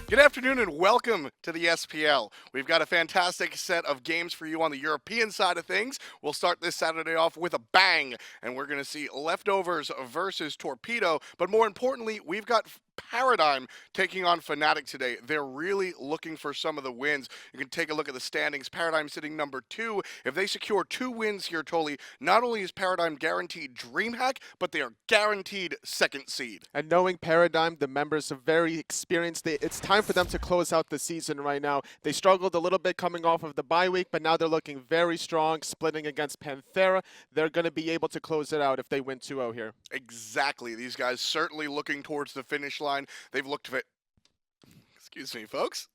Good afternoon and welcome to the SPL. We've got a fantastic set of games for you on the European side of things. We'll start this Saturday off with a bang, and we're going to see Leftovers versus Torpedo. But more importantly, we've got Paradigm taking on Fnatic today. They're really looking for some of the wins. You can take a look at the standings. Paradigm sitting number 2. If they secure 2 wins here, Toli, not only is Paradigm guaranteed DreamHack, but they are guaranteed second seed. And knowing Paradigm, the members are very experienced. It's time for them to close out the season right now. They struggled a little bit coming off of the bye week, but now they're looking very strong, splitting against Panthera. They're going to be able to close it out if they win 2-0 here. Exactly. These guys certainly looking towards the finish line. They've looked excuse me, folks.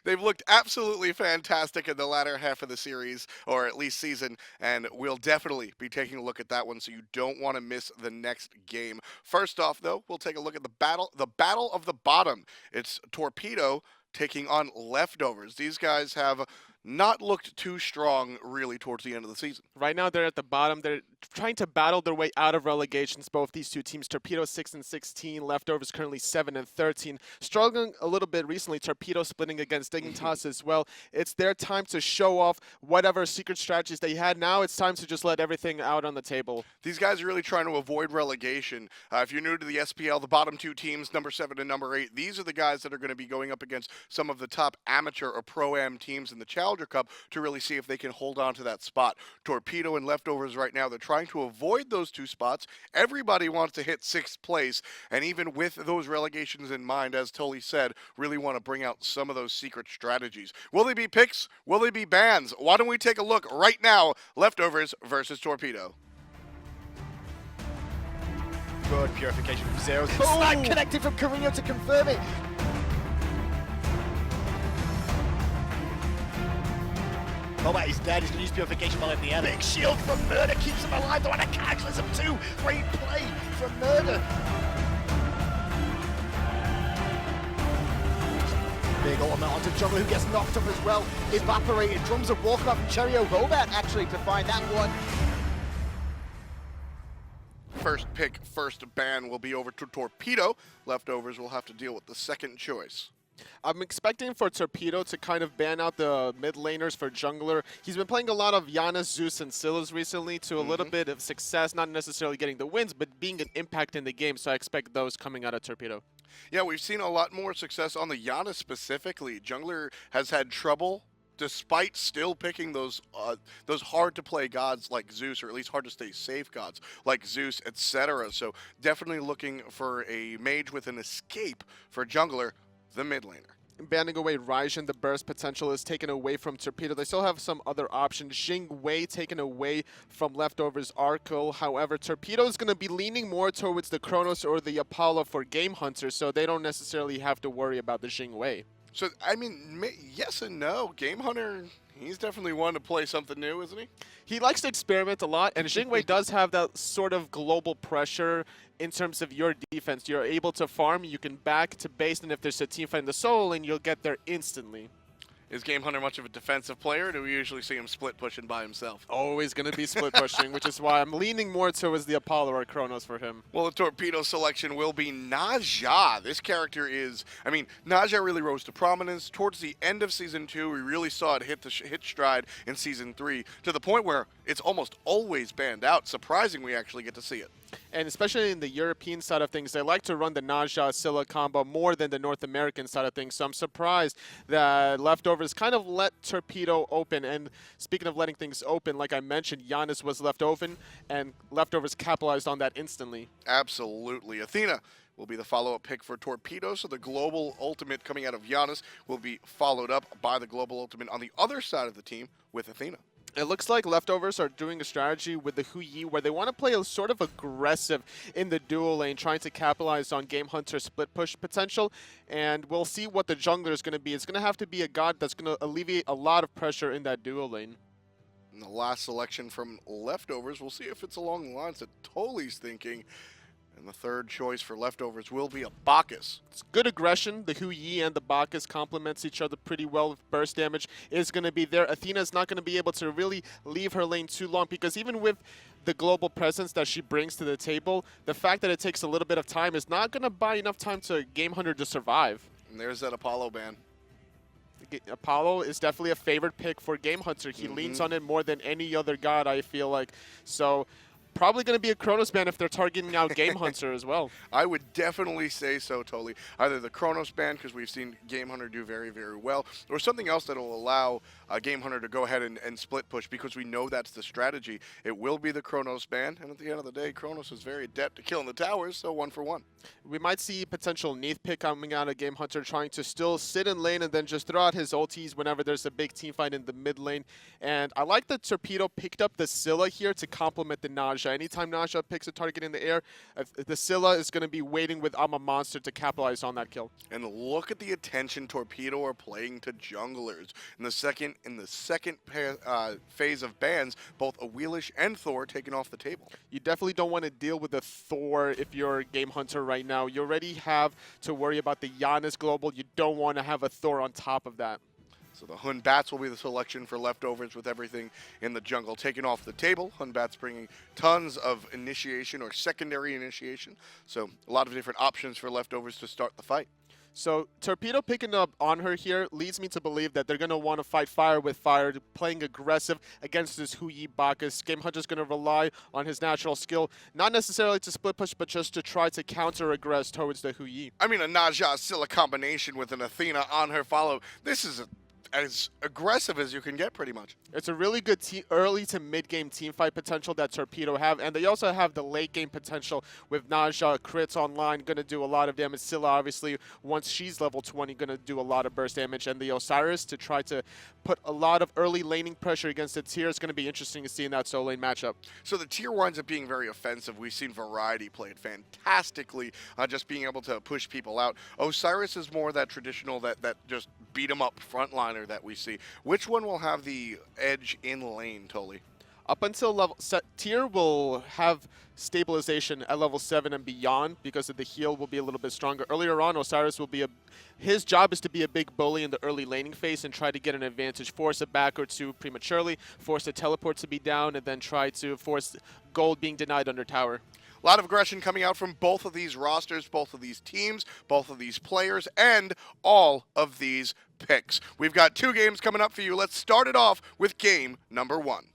They've looked absolutely fantastic in the latter half of the series, or at least season, and we'll definitely be taking a look at that one, so you don't want to miss the next game. First off, though, we'll take a look at the battle of the bottom. It's Torpedo taking on Leftovers. These guys have not looked too strong, really, towards the end of the season. Right now, they're at the bottom. They're trying to battle their way out of relegations, both these two teams. Torpedo 6-16, Leftovers currently 7-13. Struggling a little bit recently, Torpedo splitting against Dignitas as well. It's their time to show off whatever secret strategies they had. Now it's time to just let everything out on the table. These guys are really trying to avoid relegation. If you're new to the SPL, the bottom 2 teams, number 7 and number 8, these are the guys that are going to be going up against some of the top amateur or pro-am teams in the Challenger Cup to really see if they can hold on to that spot. Torpedo and Leftovers right now, they're trying to avoid those 2 spots. Everybody wants to hit 6th place, and even with those relegations in mind, as Toli said, really want to bring out some of those secret strategies. Will they be picks? Will they be bans? Why don't we take a look right now? Leftovers versus Torpedo. Good purification from Zero. Snipe connected from Korinyo to confirm it. Bobat is dead. He's going to use purification while in the air. Big shield from Murrdurr keeps him alive though, and a cataclysm too. Great play from Murrdurr. Big ultimate onto Jungler, who gets knocked up as well. Evaporated. Drums of Warcraft from Cherryo. Bobat actually to find that one. First pick, first ban will be over to Torpedo. Leftovers will have to deal with the second choice. I'm expecting for Torpedo to kind of ban out the mid laners for jungler. He's been playing a lot of Janus, Zeus, and Scyllas recently to a little bit of success, not necessarily getting the wins, but being an impact in the game, so I expect those coming out of Torpedo. Yeah, we've seen a lot more success on the Janus specifically. Jungler has had trouble despite still picking those hard-to-play gods like Zeus, or at least hard-to-stay safe gods like Zeus, etc. So definitely looking for a mage with an escape for jungler, the mid laner. Banning away Raijin, the burst potential is taken away from Torpedo. They still have some other options. Jing Wei taken away from Leftovers Arkkyl. However, Torpedo is going to be leaning more towards the Kronos or the Apollo for Gamehunter, so they don't necessarily have to worry about the Jing Wei. So, I mean, yes and no. Gamehunter, he's definitely one to play something new, isn't he? He likes to experiment a lot, and Jing Wei does have that sort of global pressure in terms of your defense. You're able to farm, you can back to base, and if there's a team fight in the soul, and you'll get there instantly. Is Gamehunter much of a defensive player, or do we usually see him split pushing by himself? Always going to be split pushing, which is why I'm leaning more towards the Apollo or Kronos for him. Well, the Torpedo selection will be Naja. This character is, I mean, Naja really rose to prominence. Towards the end of Season 2, we really saw it hit stride in Season 3, to the point where it's almost always banned out. Surprising we actually get to see it. And especially in the European side of things, they like to run the Naja Scylla combo more than the North American side of things. So I'm surprised that Leftovers kind of let Torpedo open. And speaking of letting things open, like I mentioned, Janus was left open, and Leftovers capitalized on that instantly. Absolutely. Athena will be the follow-up pick for Torpedo, so the global ultimate coming out of Janus will be followed up by the global ultimate on the other side of the team with Athena. It looks like Leftovers are doing a strategy with the Hu Yi where they want to play a sort of aggressive in the dual lane, trying to capitalize on Gamehunter's split push potential, and we'll see what the jungler is going to be. It's going to have to be a god that's going to alleviate a lot of pressure in that dual lane. And the last selection from Leftovers, we'll see if it's along the lines that Toli's thinking. And the third choice for Leftovers will be a Bacchus. It's good aggression. The Hu Yi and the Bacchus complements each other pretty well. With burst damage is going to be there. Athena's not going to be able to really leave her lane too long, because even with the global presence that she brings to the table, the fact that it takes a little bit of time is not going to buy enough time to Gamehunter to survive. And there's that Apollo ban. Apollo is definitely a favorite pick for Gamehunter. He leans on it more than any other god, I feel like. So probably going to be a Chronos ban if they're targeting out Gamehunter as well. I would definitely say so, totally. Either the Chronos ban, because we've seen Gamehunter do very, very well, or something else that will allow Gamehunter to go ahead and split push, because we know that's the strategy. It will be the Chronos ban, and at the end of the day, Chronos is very adept at killing the towers, so 1 for 1. We might see potential Neath pick coming out of Gamehunter, trying to still sit in lane and then just throw out his ultis whenever there's a big team fight in the mid lane. And I like that Torpedo picked up the Scylla here to complement the Naja. Anytime Naja picks a target in the air, the Scylla is going to be waiting with I'm a Monster to capitalize on that kill. And look at the attention Torpedo are playing to junglers. In the second phase of bans, both Awelish and Thor taken off the table. You definitely don't want to deal with the Thor if you're Gamehunter right now. You already have to worry about the Janus global. You don't want to have a Thor on top of that. So the Hun Batz will be the selection for leftovers with everything in the jungle taken off the table. Hun Batz bringing tons of initiation or secondary initiation. So a lot of different options for leftovers to start the fight. So Torpedo picking up Anhur here leads me to believe that they're going to want to fight fire with fire, playing aggressive against this Hui Bacchus. Gamehunter's going to rely on his natural skill, not necessarily to split push, but just to try to counter-aggress towards the Hui. I mean, a Naja Scylla combination with an Athena Anhur follow. This is as aggressive as you can get, pretty much. It's a really good early to mid-game team fight potential that Torpedo have, and they also have the late-game potential with Naja crits online, going to do a lot of damage. Scylla, obviously, once she's level 20, going to do a lot of burst damage, and the Osiris to try to put a lot of early laning pressure against the tier is going to be interesting to see in that solo lane matchup. So the tier winds up being very offensive. We've seen Variety play it fantastically, just being able to push people out. Osiris is more that traditional, that just beat 'em up frontliner that we see. Which one will have the edge in lane, Toli? Up until level tier will have stabilization at level 7 and beyond because of the heal will be a little bit stronger. Earlier on, Osiris will be his job is to be a big bully in the early laning phase and try to get an advantage, force a back or two prematurely, force a teleport to be down, and then try to force gold being denied under tower. A lot of aggression coming out from both of these rosters, both of these teams, both of these players, and all of these picks. We've got 2 games coming up for you. Let's start it off with game number 1.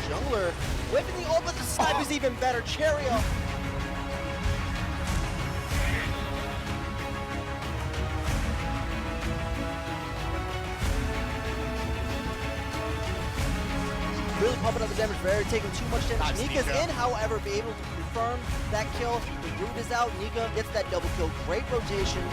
Jungler whipping the ult, but the snipe is even better. Cherryo. Really pumping up the damage, very taking too much damage. Nice, Nika's Nika. in, however, be able to confirm that kill. The root is out. Nika gets that double kill. Great rotation.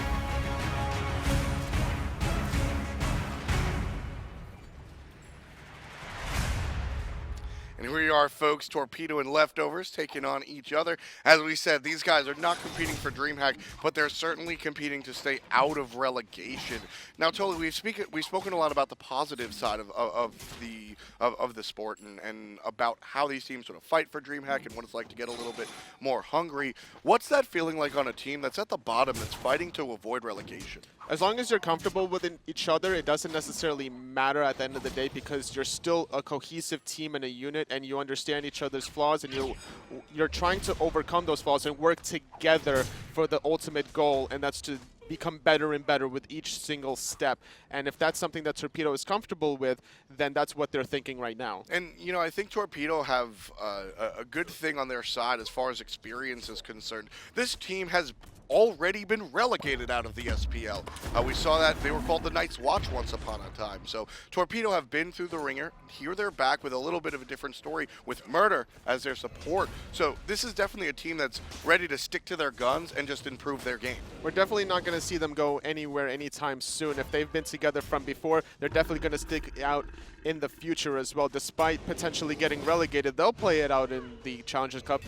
And here we are, folks, Torpedo and Leftovers taking on each other. As we said, these guys are not competing for DreamHack, but they're certainly competing to stay out of relegation. Now, Toli, we've spoken a lot about the positive side of the sport and about how these teams sort of fight for DreamHack and what it's like to get a little bit more hungry. What's that feeling like on a team that's at the bottom that's fighting to avoid relegation? As long as you're comfortable with each other, it doesn't necessarily matter at the end of the day because you're still a cohesive team and a unit and you understand each other's flaws and you're trying to overcome those flaws and work together for the ultimate goal, and that's to become better and better with each single step. And if that's something that Torpedo is comfortable with, then that's what they're thinking right now. And, you know, I think Torpedo have a good thing on their side as far as experience is concerned. This team has already been relegated out of the SPL. We saw that they were called the Night's Watch once upon a time. So Torpedo have been through the ringer. Here they're back with a little bit of a different story with Murrdurr as their support. So this is definitely a team that's ready to stick to their guns and just improve their game. We're definitely not going to see them go anywhere anytime soon. If they've been together from before, they're definitely going to stick out in the future as well. Despite potentially getting relegated, they'll play it out in the Challengers Cup.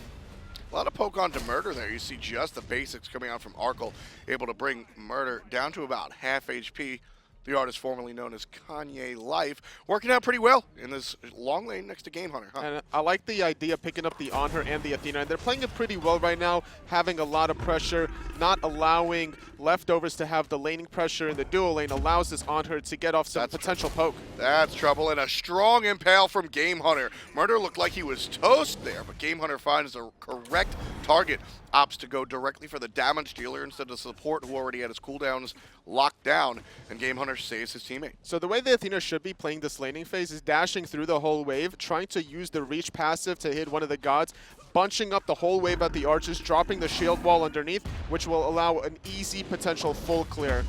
A lot of poke on to Murrdurr there. You see just the basics coming out from Arkkyl, able to bring Murrdurr down to about half HP. the artist formerly known as Kanye Life, working out pretty well in this long lane next to Gamehunter, huh? And I like the idea of picking up the Anhur and the Athena, and they're playing it pretty well right now, having a lot of pressure, not allowing leftovers to have the laning pressure in the dual lane, allows this Anhur to get off some potential poke. That's trouble, and a strong impale from Gamehunter. Murrdurr looked like he was toast there, but Gamehunter finds the correct target. Opts to go directly for the damage dealer instead of support who already had his cooldowns locked down, and Gamehunter saves his teammate. So the way the Athena should be playing this laning phase is dashing through the whole wave, trying to use the reach passive to hit one of the gods, bunching up the whole wave at the archers, dropping the shield wall underneath, which will allow an easy potential full clear.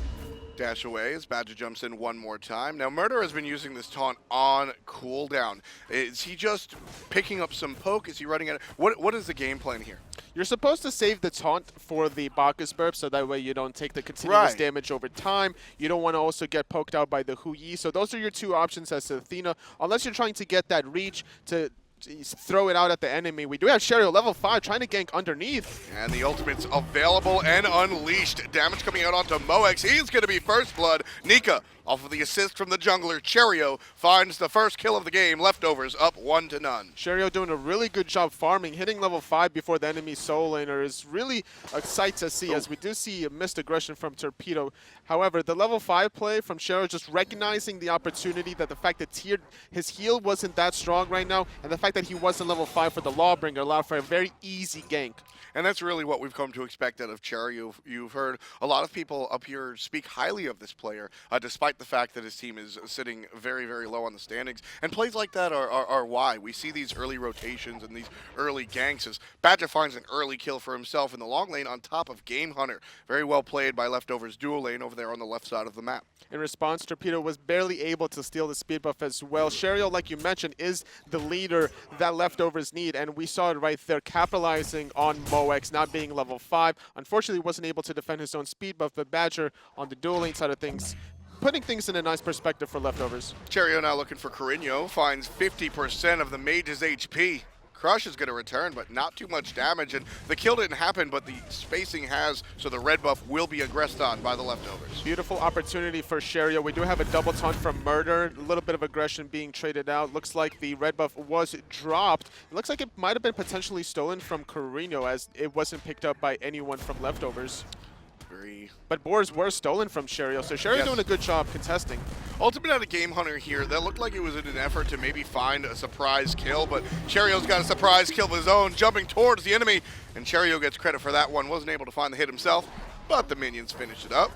Dash away as Badgah jumps in one more time. Now, Murrdurr has been using this taunt on cooldown. Is he just picking up some poke? Is he running at it? What is the game plan here? You're supposed to save the taunt for the Bacchus burp, so that way you don't take the continuous damage over time. You don't want to also get poked out by the Hu-Yi. So those are your two options as Athena, unless you're trying to get that reach to throw it out at the enemy. We do have Cherryo, level 5, trying to gank underneath. And the ultimate's available and unleashed. Damage coming out onto Moex. He's going to be first blood. Nika, off of the assist from the jungler, Cherryo finds the first kill of the game. Leftovers up 1-0. Cherryo doing a really good job farming, hitting level 5 before the enemy soul laner is really a sight to see, as we do see a missed aggression from Torpedo. However, the level 5 play from Cherryo, just recognizing the opportunity that the fact that his heal wasn't that strong right now, and the fact that he wasn't level 5 for the Lawbringer allowed for a very easy gank. And that's really what we've come to expect out of Cherryo. You've heard a lot of people up here speak highly of this player, despite the fact that his team is sitting very, very low on the standings. And plays like that are why. We see these early rotations and these early ganks as Badgah finds an early kill for himself in the long lane on top of Gamehunter. Very well played by Leftovers dual lane over there on the left side of the map. In response, Torpedo was barely able to steal the speed buff as well. Cherryo, like you mentioned, is the leader that Leftovers need, and we saw it right there, capitalizing on Moex not being level 5. Unfortunately, wasn't able to defend his own speed buff, but Badgah on the dual lane side of things, putting things in a nice perspective for Leftovers. Cherryo now looking for Korinyo, finds 50% of the mage's HP. Crush is going to return, but not too much damage, and the kill didn't happen, but the spacing has, so the red buff will be aggressed on by the Leftovers. Beautiful opportunity for Cherryo. We do have a double taunt from Murrdurr, a little bit of aggression being traded out. Looks like the red buff was dropped. It looks like it might have been potentially stolen from Korinyo, as it wasn't picked up by anyone from Leftovers. But boars were stolen from Cherryo, so Cherryo doing a good job contesting. Ultimate out of Gamehunter here. That looked like it was in an effort to maybe find a surprise kill, but Cherryo's got a surprise kill of his own, jumping towards the enemy, and Cherryo gets credit for that one. Wasn't able to find the hit himself, but the minions finished it up.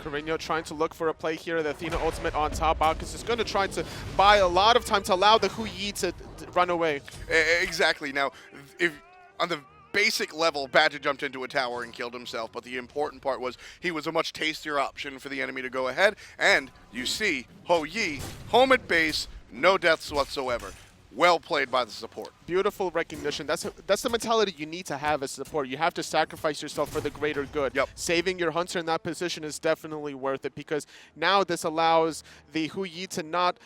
Korinyo trying to look for a play here. The Athena ultimate on top. Bacchus is going to try to buy a lot of time to allow the Hu-Yi to run away. Exactly. Now, if on the basic level, Badgah jumped into a tower and killed himself, but the important part was he was a much tastier option for the enemy to go ahead, and you see Hu-Yi home at base, no deaths whatsoever. Well played by the support. Beautiful recognition. That's the mentality you need to have as support. You have to sacrifice yourself for the greater good. Yep. Saving your hunter in that position is definitely worth it, because now this allows the Hu-Yi to not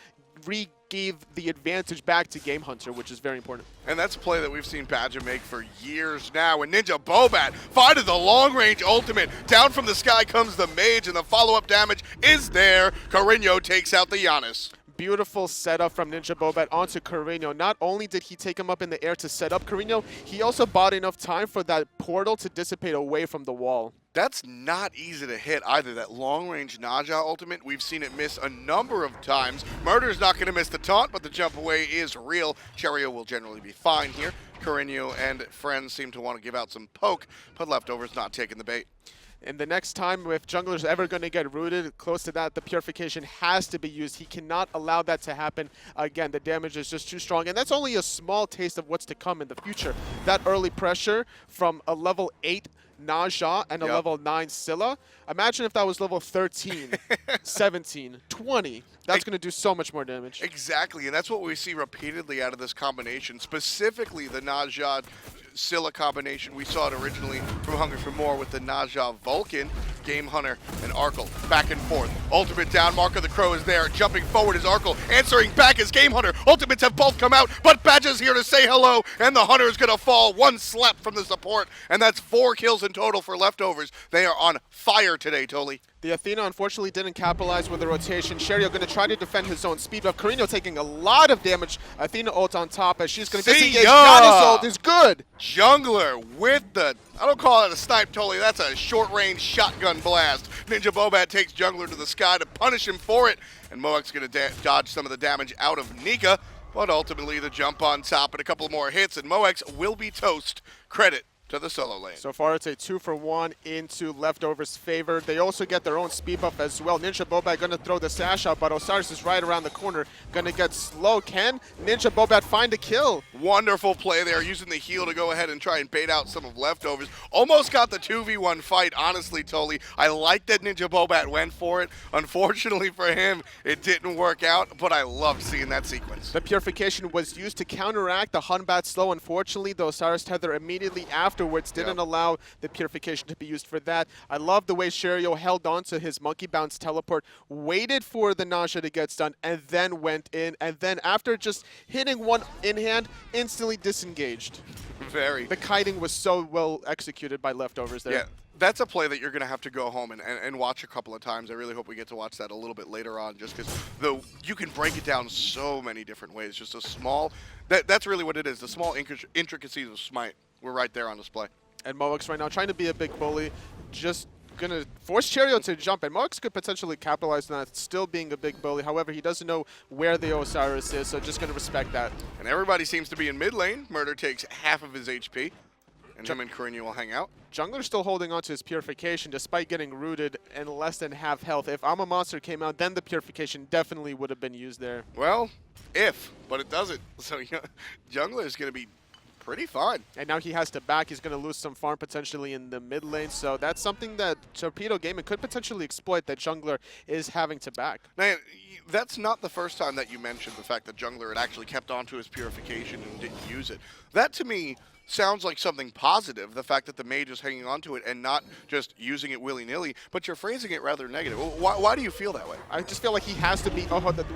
give the advantage back to Gamehunter, which is very important. And that's a play that we've seen Badgah make for years now. And NinjaBobat finding the long-range ultimate. Down from the sky comes the mage, and the follow-up damage is there. Korinyo takes out the Janus. Beautiful setup from NinjaBobat onto Korinyo. Not only did he take him up in the air to set up Korinyo, he also bought enough time for that portal to dissipate away from the wall. That's not easy to hit either. That long-range Naja ultimate, we've seen it miss a number of times. Murrdur's not going to miss the taunt, but the jump away is real. Cherryo will generally be fine here. Korinyo and friends seem to want to give out some poke, but Leftovers not taking the bait. And the next time, if jungler's ever going to get rooted close to that, the purification has to be used. He cannot allow that to happen again. The damage is just too strong, and that's only a small taste of what's to come in the future. That early pressure from a level 8 Naja and a level 9 Scylla. Imagine if that was level 13, 17, 20. That's going to do so much more damage. Exactly, and that's what we see repeatedly out of this combination, specifically the Naja Scylla combination. We saw it originally from Hungry for More with the Naja Vulcan, Gamehunter, and Arkkyl back and forth. Ultimate down, Mark of the Crow is there. Jumping forward is Arkkyl, answering back as Gamehunter. Ultimates have both come out, but Badgah's here to say hello, and the Hunter is going to fall. One slap from the support, and that's 4 kills in total for Leftovers. They are on fire today, Toli. The Athena unfortunately didn't capitalize with the rotation. Cherryo going to try to defend his own speed buff. Korinyo taking a lot of damage. Athena ult on top as she's going to disengage. Janus ult is good. Jungler with the, I don't call it a snipe, Toli, that's a short-range shotgun blast. NinjaBobat takes Jungler to the sky to punish him for it, and Moek's going to dodge some of the damage out of Nika, but ultimately the jump on top and a couple more hits, and Moek's will be toast. Credit to the solo lane. So far, it's a 2-for-1 into Leftovers' favor. They also get their own speed buff as well. NinjaBobat going to throw the sash out, but Osiris is right around the corner. Going to get slow. Can NinjaBobat find a kill? Wonderful play there, using the heal to go ahead and try and bait out some of Leftovers. Almost got the 2v1 fight, honestly, Toli. I like that NinjaBobat went for it. Unfortunately for him, it didn't work out, but I loved seeing that sequence. The Purification was used to counteract the Hunbat slow. Unfortunately, the Osiris tether immediately afterwards didn't allow the Purification to be used for that. I love the way Cherryo held on to his monkey bounce teleport, waited for the Naja to get stunned, and then went in, and then after just hitting one in hand, instantly disengaged. Very. The kiting was so well executed by Leftovers there. Yeah. That's a play that you're going to have to go home and watch a couple of times. I really hope we get to watch that a little bit later on, just because you can break it down so many different ways. Just a small, that's really what it is, the small intricacies of Smite. We're right there on display. And Moek's right now trying to be a big bully, just going to force Cherryo to jump, and Moek's could potentially capitalize on that, still being a big bully. However, he doesn't know where the Osiris is, so just going to respect that. And everybody seems to be in mid lane. Murrdurr takes half of his HP, and him and Korinyo will hang out. Jungler's still holding on to his Purification despite getting rooted and less than half health. If I'm a Monster came out, then the Purification definitely would have been used there. Well, but it doesn't. So Jungler is going to be pretty fine. And now he has to back. He's going to lose some farm potentially in the mid lane. So that's something that Torpedo Gaming could potentially exploit, that Jungler is having to back. Now, that's not the first time that you mentioned the fact that Jungler had actually kept onto his Purification and didn't use it. That, to me, sounds like something positive, the fact that the mage is hanging on to it and not just using it willy-nilly, but you're phrasing it rather negative. Why do you feel that way? I just feel like he has to be,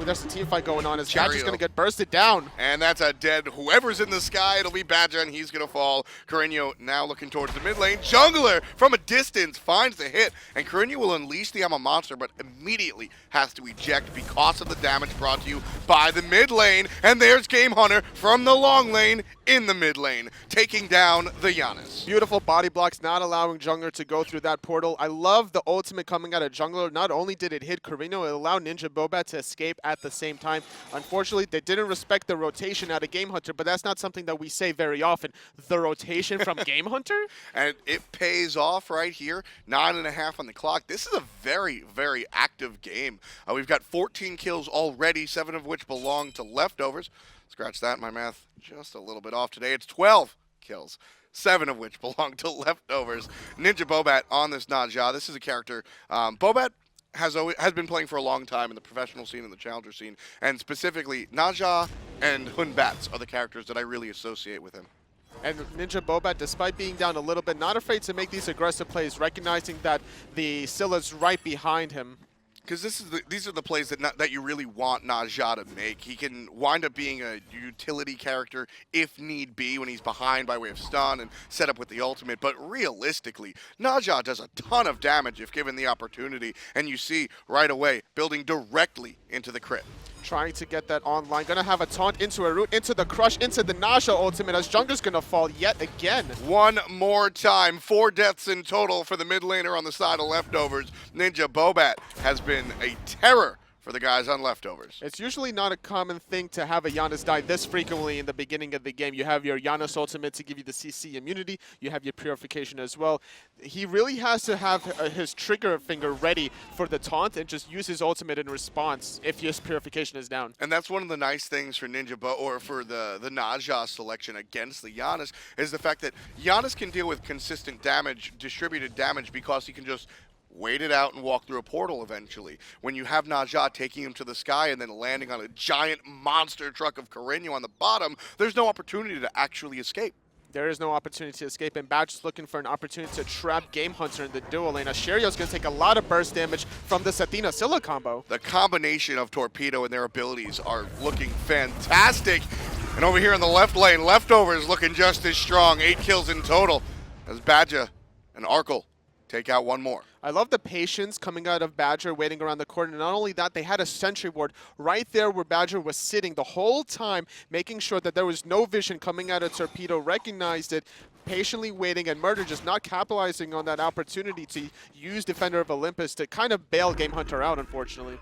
there's a team fight going on as Cherryo. Batz is going to get bursted down. And that's a dead, whoever's in the sky, it'll be Badgah, and he's going to fall. Korinyo now looking towards the mid lane. Jungler, from a distance, finds the hit, and Korinyo will unleash the I'm a Monster, but immediately has to eject because of the damage brought to you by the mid lane. And there's Gamehunter from the long lane in the mid lane, taking down the Janus. Beautiful body blocks, not allowing Jungler to go through that portal. I love the ultimate coming out of Jungler. Not only did it hit Korinyo, it allowed NinjaBobat to escape at the same time. Unfortunately, they didn't respect the rotation out of Gamehunter, but that's not something that we say very often. The rotation from Gamehunter? And it pays off right here. 9.5 on the clock. This is a very, very active game. We've got 14 kills already, 7 of which belong to Leftovers. Scratch that, my math just a little bit off today. It's 12 kills, 7 of which belong to Leftovers. NinjaBobat on this Naja. This is a character. Bobat has been playing for a long time in the professional scene and the challenger scene, and specifically Naja and Batz are the characters that I really associate with him. And NinjaBobat, despite being down a little bit, not afraid to make these aggressive plays, recognizing that the Scylla's right behind him. Because these are the plays that you really want Naja to make. He can wind up being a utility character if need be when he's behind by way of stun and set up with the ultimate. But realistically, Naja does a ton of damage if given the opportunity. And you see right away, building directly into the crit. Trying to get that online. Going to have a taunt into a root, into the crush, into the Naja ultimate as Jungler's going to fall yet again. One more time. 4 deaths in total for the mid laner on the side of Leftovers. NinjaBobat has been a terror for the guys on Leftovers. It's usually not a common thing to have a Janus die this frequently in the beginning of the game. You have your Janus ultimate to give you the CC immunity. You have your Purification as well. He really has to have his trigger finger ready for the taunt and just use his ultimate in response if his Purification is down. And that's one of the nice things for NinjaBobat, or for the Naja selection against the Janus, is the fact that Janus can deal with consistent damage, distributed damage, because he can just wait it out and walk through a portal eventually. When you have Naja taking him to the sky and then landing on a giant monster truck of Korinyo on the bottom, there's no opportunity to actually escape. There is no opportunity to escape, and Batz looking for an opportunity to trap Gamehunter in the dual lane. As Cherryo's going to take a lot of burst damage from this Athena Scylla combo. The combination of Torpedo and their abilities are looking fantastic. And over here in the left lane, Leftovers looking just as strong. 8 kills in total as Badgah and Arkkyl take out one more. I love the patience coming out of Badger waiting around the corner. Not only that, they had a sentry ward right there where Badger was sitting the whole time, making sure that there was no vision coming out of Torpedo, recognized it, patiently waiting, and Murrdurr just not capitalizing on that opportunity to use Defender of Olympus to kind of bail Gamehunter out, unfortunately.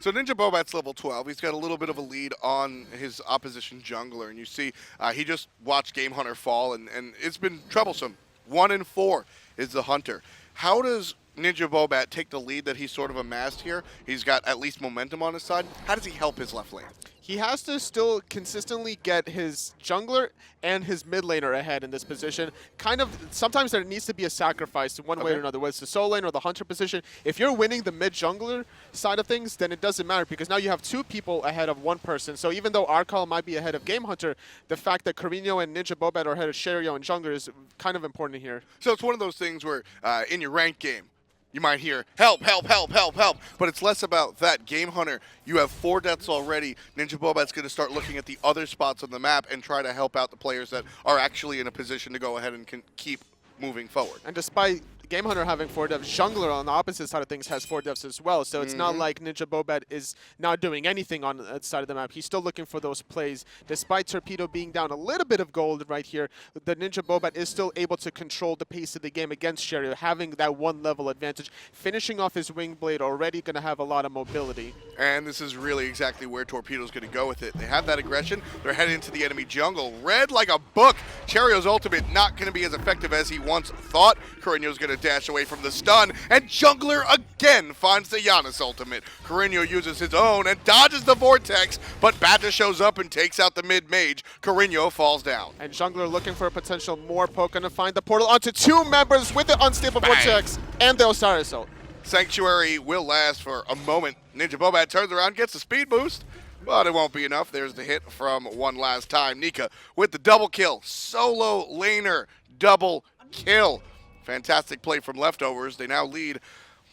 So NinjaBobat's level 12. He's got a little bit of a lead on his opposition jungler, and you see he just watched Gamehunter fall, and it's been troublesome. 1 in 4 is the Hunter. How does NinjaBobat take the lead that he's sort of amassed here? He's got at least momentum on his side. How does he help his left lane? He has to still consistently get his jungler and his mid laner ahead in this position. Kind of, sometimes there needs to be a sacrifice in one way or another, whether it's the solo lane or the hunter position. If you're winning the mid jungler side of things, then it doesn't matter because now you have 2 people ahead of 1 person. So even though Arkkyl might be ahead of Gamehunter, the fact that Korinyo and NinjaBobat are ahead of Cherryo and jungler is kind of important here. So it's one of those things where in your ranked game, you might hear, help, help, help, help, help, but it's less about that. Gamehunter, you have 4 deaths already. NinjaBobat's going to start looking at the other spots on the map and try to help out the players that are actually in a position to go ahead and can keep moving forward. And despite Gamehunter having 4 deaths, jungler on the opposite side of things has 4 deaths as well. So it's not like NinjaBobat is not doing anything on that side of the map. He's still looking for those plays. Despite Torpedo being down a little bit of gold right here, the NinjaBobat is still able to control the pace of the game against Cherryo, having that 1 level advantage. Finishing off his wing blade, already going to have a lot of mobility. And this is really exactly where Torpedo's going to go with it. They have that aggression. They're heading into the enemy jungle. Read like a book. Cherryo's ultimate not going to be as effective as he once thought. Korinyo's going to dash away from the stun, and jungler again finds the Janus ultimate. Korinyo uses his own and dodges the vortex, but Badgah shows up and takes out the mid mage. Korinyo falls down. And jungler looking for a potential more poke, going to find the portal onto 2 members with the unstable vortex and the Osiris ult. Sanctuary will last for a moment. NinjaBobat turns around, gets a speed boost, but it won't be enough. There's the hit from one last time. Nika with the double kill. Solo laner double kill. Fantastic play from Leftovers. They now lead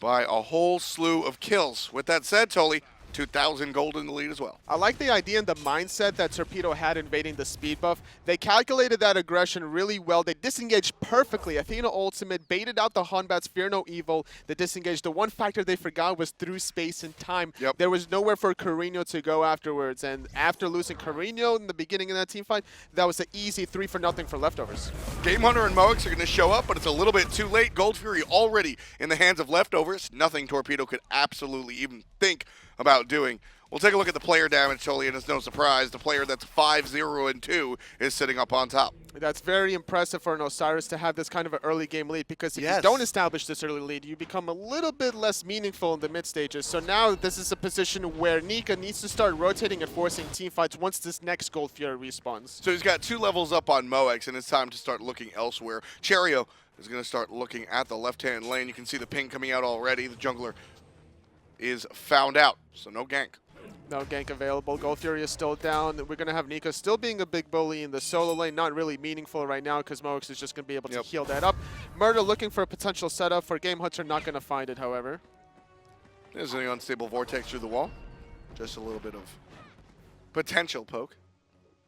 by a whole slew of kills. With that said, Toli, 2,000 gold in the lead as well. I like the idea and the mindset that Torpedo had invading the speed buff. They calculated that aggression really well. They disengaged perfectly. Athena ultimate baited out the Hunbat's Fear No Evil. They disengaged. The one factor they forgot was through space and time. Yep. There was nowhere for Korinyo to go afterwards. And after losing Korinyo in the beginning of that team fight, that was an easy 3-0 for Leftovers. Gamehunter and Moix are going to show up, but it's a little bit too late. Gold Fury already in the hands of Leftovers. Nothing Torpedo could absolutely even think about doing. We'll take a look at the player damage, Toli, and it's no surprise. The player that's 5-0-2 is sitting up on top. That's very impressive for an Osiris to have this kind of an early game lead, because if you don't establish this early lead, you become a little bit less meaningful in the mid stages. So now this is a position where Nika needs to start rotating and forcing team fights once this next Gold Fury respawns. So he's got 2 levels up on Moix, and it's time to start looking elsewhere. Cherryo is going to start looking at the left-hand lane. You can see the ping coming out already. The jungler is found out, so no gank. No gank available. Gold Fury is still down. We're going to have Nika still being a big bully in the solo lane. Not really meaningful right now because Moix is just going to be able to heal that up. Murrdurr looking for a potential setup for Gamehunter. Not going to find it, however. There's an unstable vortex through the wall. Just a little bit of potential poke.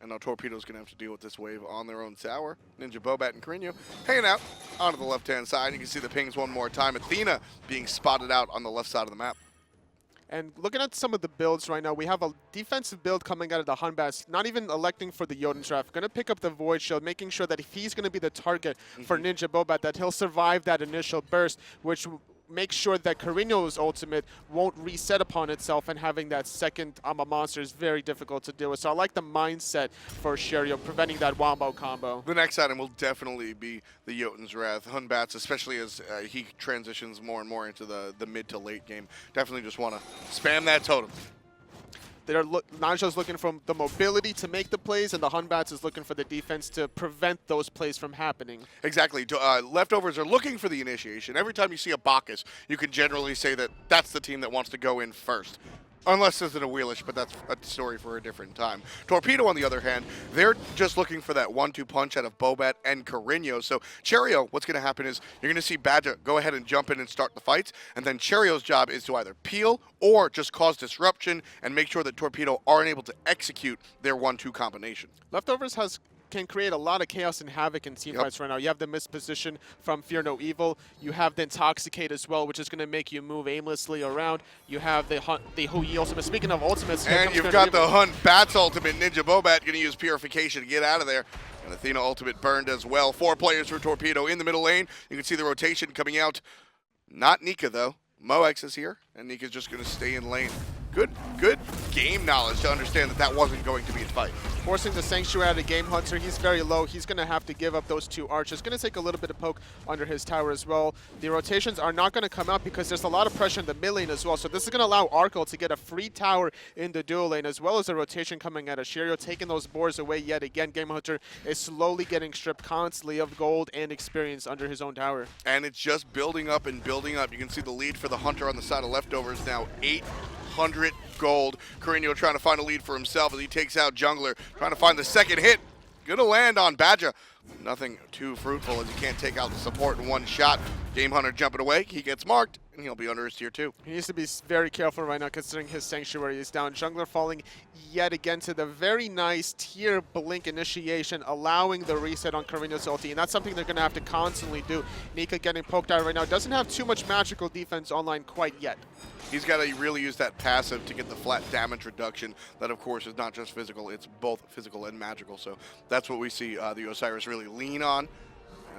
And now Torpedo's going to have to deal with this wave on their own tower. NinjaBobat and Korinyo hanging out onto the left-hand side. You can see the pings one more time. Athena being spotted out on the left side of the map. And looking at some of the builds right now, we have a defensive build coming out of the Hunbat, not even electing for the Jotun draft. Going to pick up the Void Shield, making sure that if he's going to be the target for NinjaBobat, that he'll survive that initial burst, which makes sure that Korinyo's ultimate won't reset upon itself, and having that second monster is very difficult to deal with. So I like the mindset for Cherryo, preventing that wombo combo. The next item will definitely be the Jotun's Wrath. Hunbat's, especially as he transitions more and more into the mid to late game, definitely just want to spam that totem. Naja's looking for the mobility to make the plays, and the Hunbats is looking for the defense to prevent those plays from happening. Exactly. Leftovers are looking for the initiation. Every time you see a Bacchus, you can generally say that that's the team that wants to go in first. Unless there's an Wheelish, but that's a story for a different time. Torpedo, on the other hand, they're just looking for that 1-2 punch out of Bobat and Korinyo. So Cherryo, what's going to happen is you're going to see Badgah go ahead and jump in and start the fights, and then Cherryo's job is to either peel or just cause disruption and make sure that Torpedo aren't able to execute their 1-2 combination. Leftovers can create a lot of chaos and havoc in teamfights right now. You have the misposition from Fear No Evil. You have the Intoxicate as well, which is going to make you move aimlessly around. You have the Hui ultimate. Speaking of ultimates, and you've got the Hunt Batz ultimate. NinjaBobat going to use Purification to get out of there. And Athena ultimate burned as well. 4 players for Torpedo in the middle lane. You can see the rotation coming out. Not Nika, though. Moex is here, and Nika's just going to stay in lane. Good game knowledge to understand that that wasn't going to be a fight. Forcing the Sanctuary out of Gamehunter. He's very low. He's going to have to give up those 2 archers. Going to take a little bit of poke under his tower as well. The rotations are not going to come out because there's a lot of pressure in the mid lane as well. So this is going to allow Arkkyl to get a free tower in the dual lane, as well as a rotation coming out of Cherryo, taking those boars away yet again. Gamehunter is slowly getting stripped constantly of gold and experience under his own tower. And it's just building up and building up. You can see the lead for the Hunter on the side of Leftovers now, 800 gold. Korinyo trying to find a lead for himself as he takes out Jungler, trying to find the second hit. Gonna land on Badgah. Nothing too fruitful as he can't take out the support in one shot. Gamehunter jumping away. He gets marked, and he'll be under his tier 2. He needs to be very careful right now considering his Sanctuary is down. Jungler falling yet again to the very nice tier blink initiation, allowing the reset on Korinyo's ulti, and that's something they're going to have to constantly do. Nika getting poked out right now. Doesn't have too much magical defense online quite yet. He's got to really use that passive to get the flat damage reduction. That, of course, is not just physical. It's both physical and magical. So that's what we see the Osiris really lean on,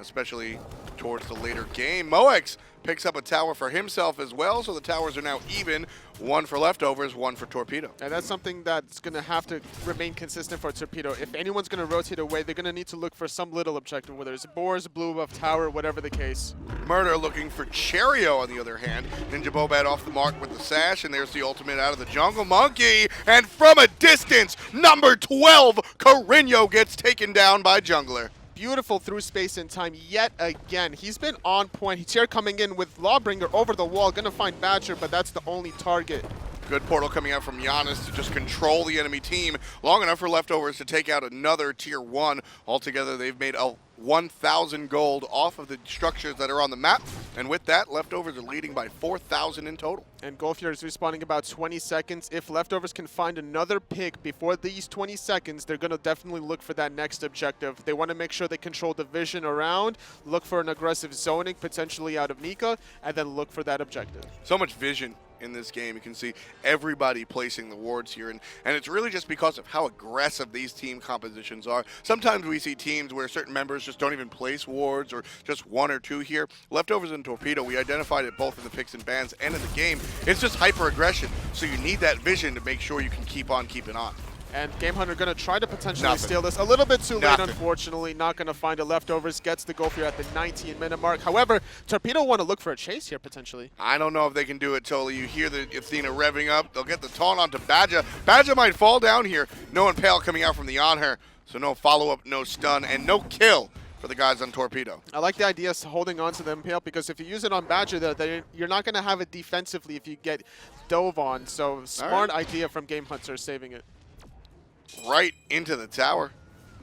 especially towards the later game. Moex picks up a tower for himself as well, so the towers are now even. 1 for Leftovers, 1 for Torpedo. And that's something that's going to have to remain consistent for Torpedo. If anyone's going to rotate away, they're going to need to look for some little objective, whether it's boars, blue buff tower, whatever the case. Murrdurr looking for Cherryo on the other hand. NinjaBobat off the mark with the sash, and there's the ultimate out of the jungle monkey. And from a distance, number 12, Korinyo gets taken down by Jungler. Beautiful through space and time yet again. He's been on point. He's here coming in with Lawbringer over the wall. Gonna find Badger, but that's the only target. Good portal coming out from Janus to just control the enemy team long enough for Leftovers to take out another tier 1. Altogether, they've made 1,000 gold off of the structures that are on the map. And with that, Leftovers are leading by 4,000 in total. And Golfier is respawning about 20 seconds. If Leftovers can find another pick before these 20 seconds, they're going to definitely look for that next objective. They want to make sure they control the vision around, look for an aggressive zoning, potentially out of Nika, and then look for that objective. So much vision in this game. You can see everybody placing the wards here, and it's really just because of how aggressive these team compositions are. Sometimes we see teams where certain members just don't even place wards, or just 1 or 2 here. Leftovers and Torpedo, we identified it both in the picks and bans and in the game. It's just hyper aggression, so you need that vision to make sure you can keep on keeping on. And Gamehunter going to try to potentially steal this. A little bit too late, unfortunately. Not going to find it. Leftovers gets the Golfier at the 19-minute mark. However, Torpedo want to look for a chase here, potentially. I don't know if they can do it, Totally. You hear the Athena revving up. They'll get the taunt onto Badgah. Badgah might fall down here. No Impale coming out from the Anhur. So no follow-up, no stun, and no kill for the guys on Torpedo. I like the idea of holding on to the Impale, because if you use it on Badgah, you're not going to have it defensively if you get dove on. So smart idea from Gamehunter saving it. Right into the tower.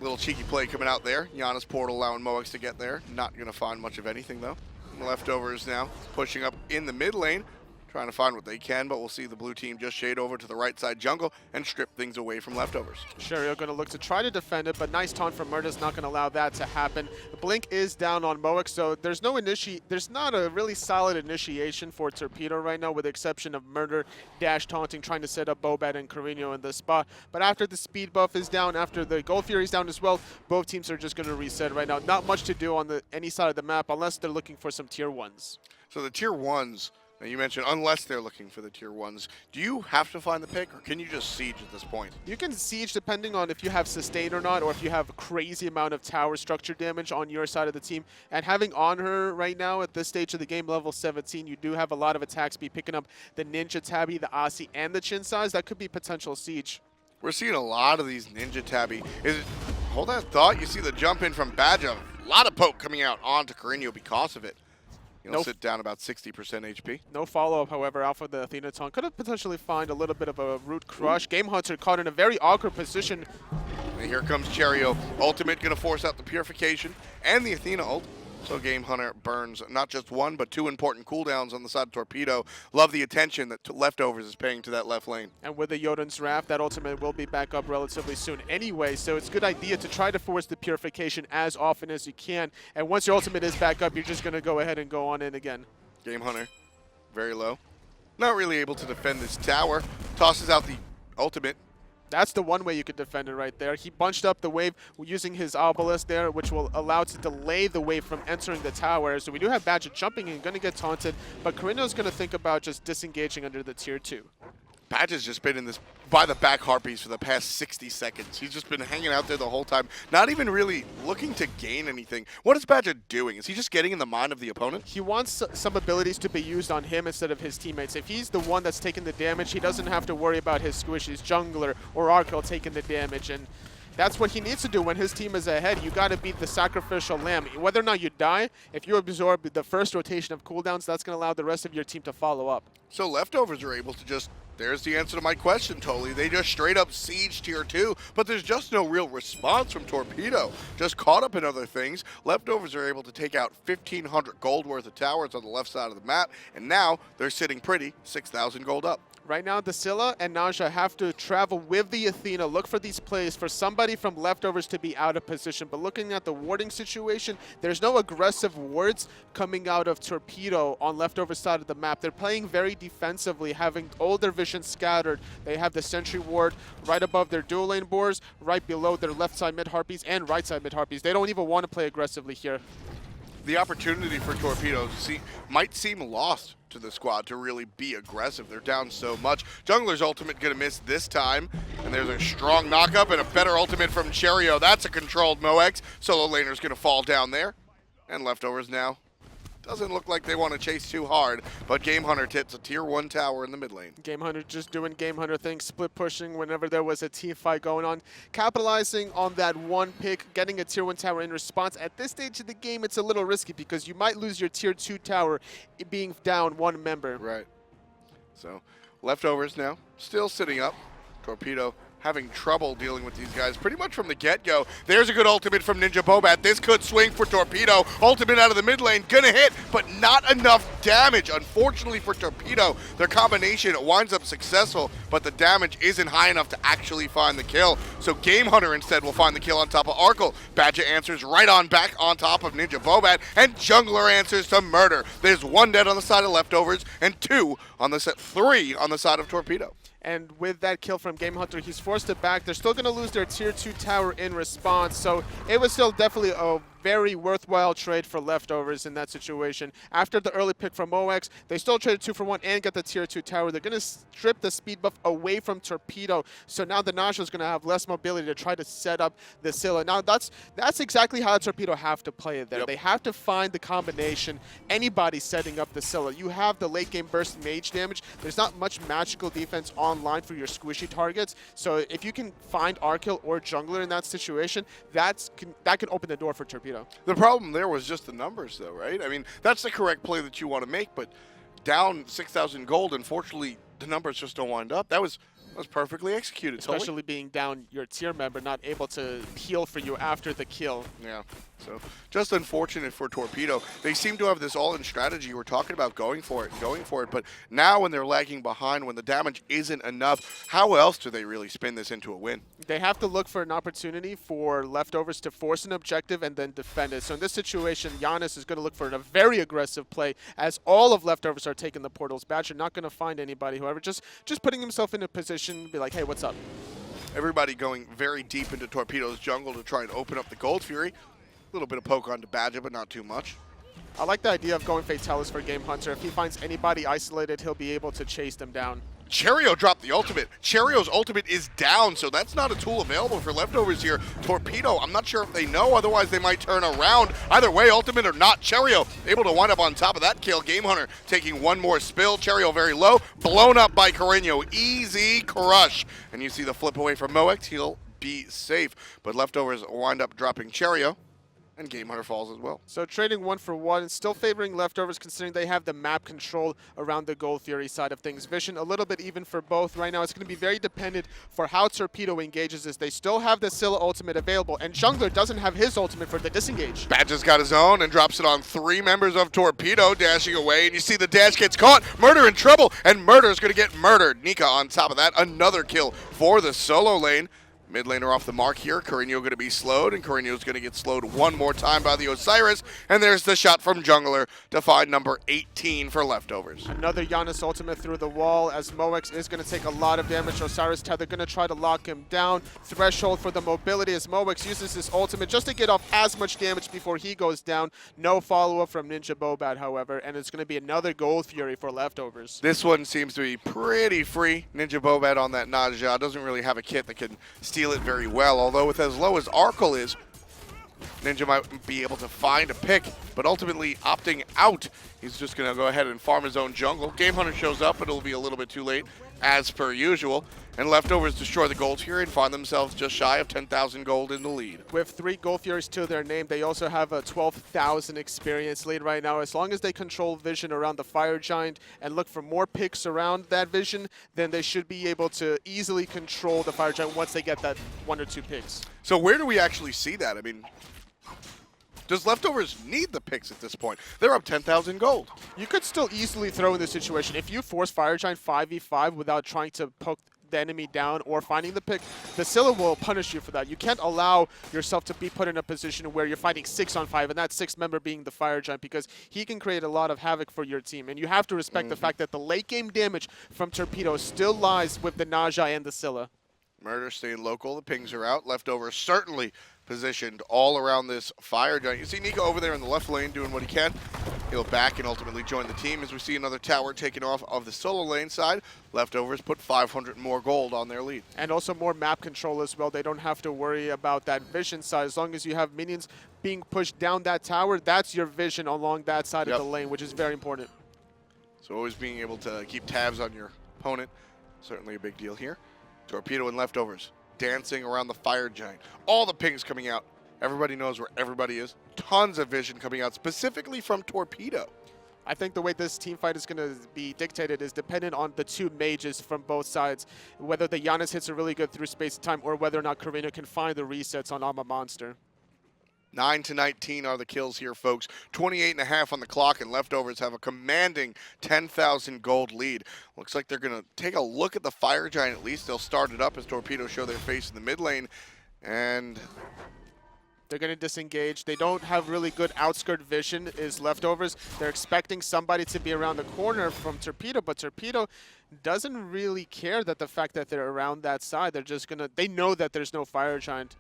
Little cheeky play coming out there. Janus portal allowing Moex to get there. Not going to find much of anything, though. Leftovers now pushing up in the mid lane, trying to find what they can, but we'll see the blue team just shade over to the right side jungle and strip things away from Leftovers. Cherryo going to look to try to defend it, but nice taunt from Murrdurr's not going to allow that to happen. The blink is down on Moex, so there's not a really solid initiation for Torpedo right now, with the exception of Murrdurr dash taunting, trying to set up Bobat and Korinyo in the spot. But after the speed buff is down, after the Gold Fury is down as well, both teams are just going to reset right now. Not much to do on any side of the map unless they're looking for some tier 1s. So the tier 1s, you mentioned, unless they're looking for the tier 1s, do you have to find the pick, or can you just siege at this point? You can siege depending on if you have sustain or not, or if you have a crazy amount of tower structure damage on your side of the team. And having Anhur right now at this stage of the game, level 17, you do have a lot of attack speed, picking up the Ninja Tabby, the Aussie, and the Chin size. That could be potential siege. We're seeing a lot of these Ninja Tabby. Hold that thought, you see the jump in from Badgah. A lot of poke coming out onto Korinyo because of it. He'll sit down about 60% HP. No follow-up, however, Alpha the Athena taunt could have potentially find a little bit of a root crush. Gamehunter caught in a very awkward position. And here comes Cherryo. Ultimate going to force out the Purification and the Athena ult. So Gamehunter burns not just one, but two important cooldowns on the side of Torpedo. Love the attention that Leftovers is paying to that left lane. And with the Jotun's Wrath, that ultimate will be back up relatively soon anyway, so it's a good idea to try to force the Purification as often as you can. And once your ultimate is back up, you're just going to go ahead and go on in again. Gamehunter, very low. Not really able to defend this tower. Tosses out the ultimate. That's the one way you could defend it right there. He bunched up the wave using his obelisk there, which will allow to delay the wave from entering the tower. So we do have Badgah jumping in, going to get taunted, but Korinyo's going to think about just disengaging under the tier 2. Badgah's just been in this by the back harpies for the past 60 seconds. He's just been hanging out there the whole time, not even really looking to gain anything. What is Badgah doing? Is he just getting in the mind of the opponent? He wants some abilities to be used on him instead of his teammates. If he's the one that's taking the damage, he doesn't have to worry about his squishies, jungler, or Arkkyl taking the damage. And that's what he needs to do when his team is ahead. You got to beat the sacrificial lamb. Whether or not you die, if you absorb the first rotation of cooldowns, that's going to allow the rest of your team to follow up. So Leftovers are able to just, there's the answer to my question, totally. They just straight up siege tier 2, but there's just no real response from Torpedo. Just caught up in other things. Leftovers are able to take out 1,500 gold worth of towers on the left side of the map, and now they're sitting pretty, 6,000 gold up. Right now, the Scylla and Ninja have to travel with the Athena, look for these plays for somebody from Leftovers to be out of position. But looking at the warding situation, there's no aggressive wards coming out of Torpedo on Leftovers side of the map. They're playing very defensively, having all their vision scattered. They have the Sentry ward right above their dual lane boars, right below their left side mid harpies and right side mid harpies. They don't even want to play aggressively here. The opportunity for Torpedo might seem lost to the squad to really be aggressive. They're down so much. Jungler's ultimate gonna miss this time, and there's a strong knockup and a better ultimate from Cherryo. That's a controlled Mox. Solo laner's gonna fall down there, and Leftovers now. Doesn't look like they want to chase too hard, but Gamehunter tips a tier 1 tower in the mid lane. Gamehunter just doing Gamehunter things, split pushing whenever there was a team fight going on, capitalizing on that one pick, getting a tier 1 tower in response. At this stage of the game, it's a little risky because you might lose your tier 2 tower being down one member. Right. So, Leftovers now, still sitting up. Torpedo having trouble dealing with these guys pretty much from the get-go. There's a good ultimate from NinjaBobat. This could swing for Torpedo. Ultimate out of the mid lane, gonna hit, but not enough damage. Unfortunately for Torpedo, their combination winds up successful, but the damage isn't high enough to actually find the kill. So Gamehunter instead will find the kill on top of Arkkyl. Badgah answers right on back on top of NinjaBobat, and Jungler answers to Murrdurr. There's one dead on the side of Leftovers, and three on the side of Torpedo. And with that kill from Gamehunter, he's forced it back. They're still going to lose their tier 2 tower in response, so it was still definitely a very worthwhile trade for Leftovers in that situation. After the early pick from Mox, they still traded 2 for 1 and get the tier 2 tower. They're going to strip the speed buff away from Torpedo, so now the Nasha is going to have less mobility to try to set up the Scylla. Now that's exactly how Torpedo have to play it there. Yep. They have to find the combination. Anybody setting up the Scylla. You have the late game burst mage damage. There's not much magical defense online for your squishy targets, so if you can find Arkkyl or Jungler in that situation, that can open the door for Torpedo. The problem there was just the numbers, though, right? I mean, that's the correct play that you want to make, but down 6,000 gold, unfortunately, the numbers just don't wind up. That was perfectly executed. Especially being down your tier member, not able to heal for you after the kill. Yeah, so just unfortunate for Torpedo. They seem to have this all-in strategy. We're talking about going for it, but now when they're lagging behind, when the damage isn't enough, how else do they really spin this into a win? They have to look for an opportunity for Leftovers to force an objective and then defend it. So in this situation, Janus is going to look for a very aggressive play as all of Leftovers are taking the portals. Badgah not going to find anybody, however, just putting himself in a position to be like, hey, what's up? Everybody going very deep into Torpedo's jungle to try and open up the Gold Fury. A little bit of poke onto Badgah, but not too much. I like the idea of going Fatalis for Gamehunter. If he finds anybody isolated, he'll be able to chase them down. Cherryo dropped the ultimate. Cherryo's ultimate is down, so that's not a tool available for Leftovers here. Torpedo, I'm not sure if they know, otherwise they might turn around. Either way, ultimate or not, Cherryo able to wind up on top of that kill. Gamehunter taking one more spill. Cherryo very low, blown up by Korinyo. Easy crush. And you see the flip away from Mox, he'll be safe. But Leftovers wind up dropping Cherryo. And Gamehunter falls as well. So trading 1 for 1, still favoring leftovers considering they have the map control around the Gold Fury side of things. Vision a little bit even for both right now. It's going to be very dependent for how Torpedo engages this. They still have the Scylla ultimate available, and Jungler doesn't have his ultimate for the disengage. Badgah's got his own and drops it on 3 members of Torpedo, dashing away, and you see the dash gets caught. Murrdurr in trouble, and Murrdurr's going to get murdered. Nika on top of that, another kill for the solo lane. Mid laner off the mark here. Korinyo going to be slowed, and Korinyo's going to get slowed one more time by the Osiris. And there's the shot from Jungler to find number 18 for leftovers. Another Janus ultimate through the wall as Moex is going to take a lot of damage. Osiris Tether going to try to lock him down. Threshold for the mobility as Moex uses his ultimate just to get off as much damage before he goes down. No follow-up from NinjaBobat, however, and it's going to be another Gold Fury for leftovers. This one seems to be pretty free. NinjaBobat on that Nadja doesn't really have a kit that can steal it very well, although with as low as Arkkyl is, Ninja might be able to find a pick, but ultimately opting out. He's just going to go ahead and farm his own jungle. Gamehunter shows up, but it'll be a little bit too late, as per usual. And leftovers destroy the Gold Fury and find themselves just shy of 10,000 gold in the lead. With 3 Gold Furies to their name, they also have a 12,000 experience lead right now. As long as they control vision around the Fire Giant and look for more picks around that vision, then they should be able to easily control the Fire Giant once they get that 1 or 2 picks. So where do we actually see that? I mean, does leftovers need the picks at this point? They're up 10,000 gold. You could still easily throw in this situation. If you force Fire Giant 5v5 without trying to poke the enemy down or finding the pick, the Scylla will punish you for that. You can't allow yourself to be put in a position where you're fighting 6 on 5, and that 6th member being the Fire Giant, because he can create a lot of havoc for your team. And you have to respect the fact that the late game damage from Torpedo still lies with the Nadja and the Scylla. Murrdurr staying local. The pings are out. Leftovers certainly positioned all around this Fire Giant. You see Nika over there in the left lane doing what he can. He'll back and ultimately join the team as we see another tower taken off of the solo lane side. Leftovers put 500 more gold on their lead. And also more map control as well. They don't have to worry about that vision side. As long as you have minions being pushed down that tower, that's your vision along that side of the lane, which is very important. So always being able to keep tabs on your opponent, certainly a big deal here. Torpedo and leftovers dancing around the Fire Giant. All the pings coming out. Everybody knows where everybody is. Tons of vision coming out, specifically from Torpedo. I think the way this team fight is going to be dictated is dependent on the 2 mages from both sides. Whether the Janus hits are really good through space and time, or whether or not Korinyo can find the resets on Alma Monster. 9 to 19 are the kills here, folks. 28.5 on the clock, and leftovers have a commanding 10,000 gold lead. Looks like they're going to take a look at the Fire Giant at least. They'll start it up as Torpedo show their face in the mid lane. And they're going to disengage. They don't have really good outskirt vision is leftovers. They're expecting somebody to be around the corner from Torpedo, but Torpedo doesn't really care that the fact that they're around that side. They're just going to, they know that there's no Fire Giant.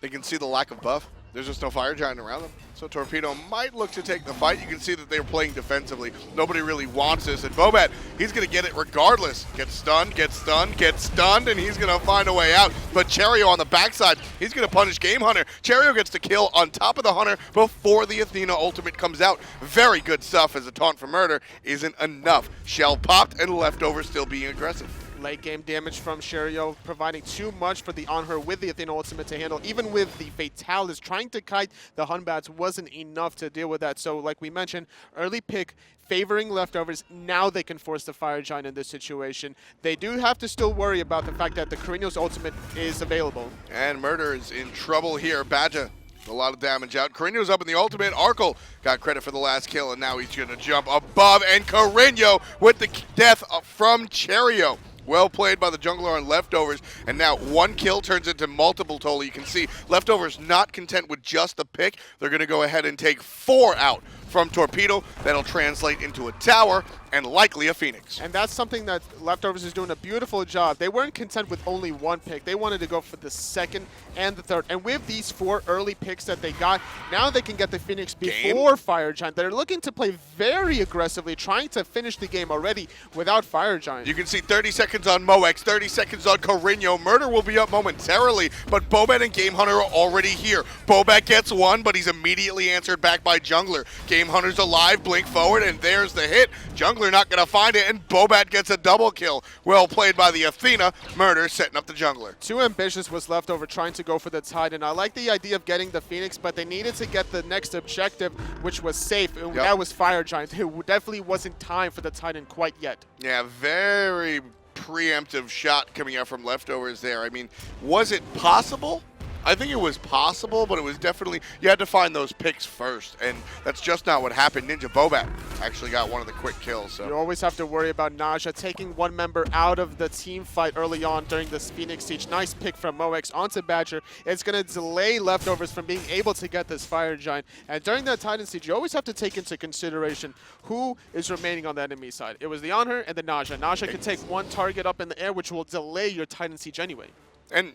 they can see the lack of buff. There's just no Fire Giant around them. So Torpedo might look to take the fight. You can see that they're playing defensively. Nobody really wants this. And Bobat, he's going to get it regardless. Gets stunned, gets stunned, gets stunned, and he's going to find a way out. But Cherryo on the backside, he's going to punish Gamehunter. Cherryo gets the kill on top of the Hunter before the Athena ultimate comes out. Very good stuff as a taunt for Murrdurr isn't enough. Shell popped and Leftover still being aggressive. Late game damage from Cherryo, providing too much for the Anhur with the Athena ultimate to handle. Even with the Fatalis, trying to kite the Hunbats wasn't enough to deal with that. So like we mentioned, early pick favoring Leftovers. Now they can force the Fire Giant in this situation. They do have to still worry about the fact that the Korinyo's ultimate is available. And Murrdurr is in trouble here. Badgah, a lot of damage out. Korinyo's up in the ultimate. Arkkyl got credit for the last kill, and now he's going to jump above. And Korinyo with the death from Cherryo. Well played by the jungler on Leftovers, and now one kill turns into multiple total. You can see Leftovers not content with just the pick. They're going to go ahead and take 4 out from Torpedo. That'll translate into a tower and likely a Phoenix. And that's something that Leftovers is doing a beautiful job. They weren't content with only one pick. They wanted to go for the second and the third. And with these 4 early picks that they got, now they can get the Phoenix before Fire Giant. They're looking to play very aggressively, trying to finish the game already without Fire Giant. You can see 30 seconds on Moex, 30 seconds on Korinyo. Murrdurr will be up momentarily, but Bobat and Gamehunter are already here. Bobat gets one, but he's immediately answered back by Jungler. Gamehunter's alive, blink forward, and there's the hit. Jungler jungler not going to find it, and Bobat gets a double kill. Well played by the Athena. Murrdurr setting up the jungler. Too ambitious was left over trying to go for the Titan. I like the idea of getting the Phoenix, but they needed to get the next objective, which was safe. And that was Fire Giant. It definitely wasn't time for the Titan quite yet. Yeah, very preemptive shot coming out from Leftovers there. I mean, was it possible? I think it was possible, but it was definitely, you had to find those picks first, and that's just not what happened. NinjaBobat actually got one of the quick kills. So you always have to worry about Naja taking one member out of the team fight early on during this Phoenix Siege. Nice pick from Moex onto Badger. It's going to delay Leftovers from being able to get this Fire Giant. And during that Titan Siege, you always have to take into consideration who is remaining on the enemy side. It was the Anhur and the Naja. Naja can take one target up in the air, which will delay your Titan Siege anyway. And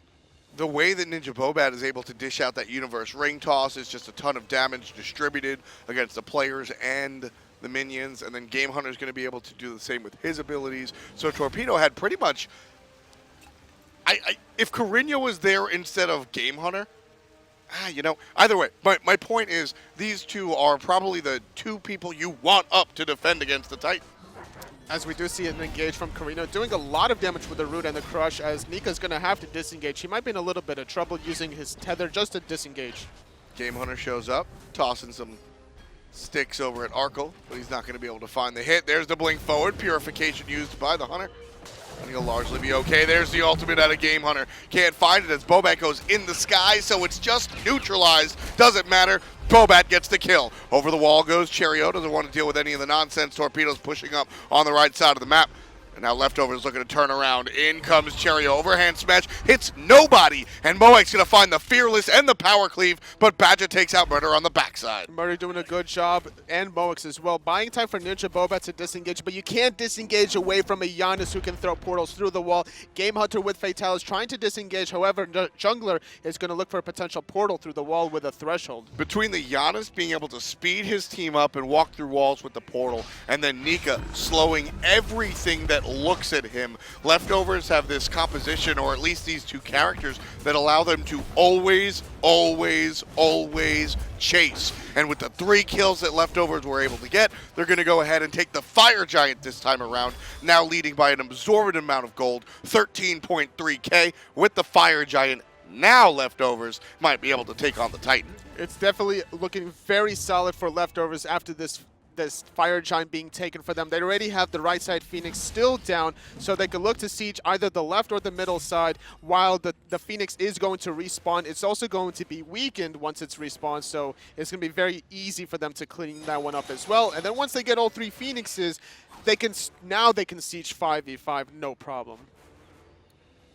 the way that NinjaBobat is able to dish out that universe ring toss is just a ton of damage distributed against the players and the minions, and then Gamehunter is going to be able to do the same with his abilities. So Torpedo had pretty much, if Korinyo was there instead of Gamehunter, you know, either way, my point is these two are probably the two people you want up to defend against the Titan. As we do see an engage from Korinyo, doing a lot of damage with the root and the crush, as Nika's going to have to disengage. He might be in a little bit of trouble using his tether just to disengage. Gamehunter shows up, tossing some sticks over at Arkkyl, but he's not going to be able to find the hit. There's the blink forward, purification used by the Hunter. And he'll largely be okay. There's the ultimate out of Gamehunter. Can't find it as Bobat goes in the sky, so it's just neutralized. Doesn't matter. Bobat gets the kill. Over the wall goes Cherryo. Doesn't want to deal with any of the nonsense. Torpedo's pushing up on the right side of the map. And now Leftovers looking to turn around. In comes Cherryo. Overhand smash. Hits nobody. And Moex going to find the Fearless and the Power Cleave. But Badgah takes out Murrdurr on the backside. Murrdurr doing a good job. And Moex as well. Buying time for NinjaBobat to disengage. But you can't disengage away from a Janus who can throw portals through the wall. Gamehunter with Fatalis trying to disengage. However, Jungler is going to look for a potential portal through the wall with a threshold. Between the Janus being able to speed his team up and walk through walls with the portal, and then Nika slowing everything that looks at him, Leftovers have this composition, or at least these two characters, that allow them to always chase. And with the 3 kills that Leftovers were able to get, they're going to go ahead and take the Fire Giant this time around, now leading by an absorbent amount of gold, 13.3k. With the Fire Giant, now Leftovers might be able to take on the Titan. It's definitely looking very solid for Leftovers after this Fire Giant being taken for them. They already have the right side Phoenix still down, so they can look to siege either the left or the middle side while the Phoenix is going to respawn. It's also going to be weakened once it's respawned, so it's going to be very easy for them to clean that one up as well. And then once they get all 3 Phoenixes, they can siege 5v5, no problem.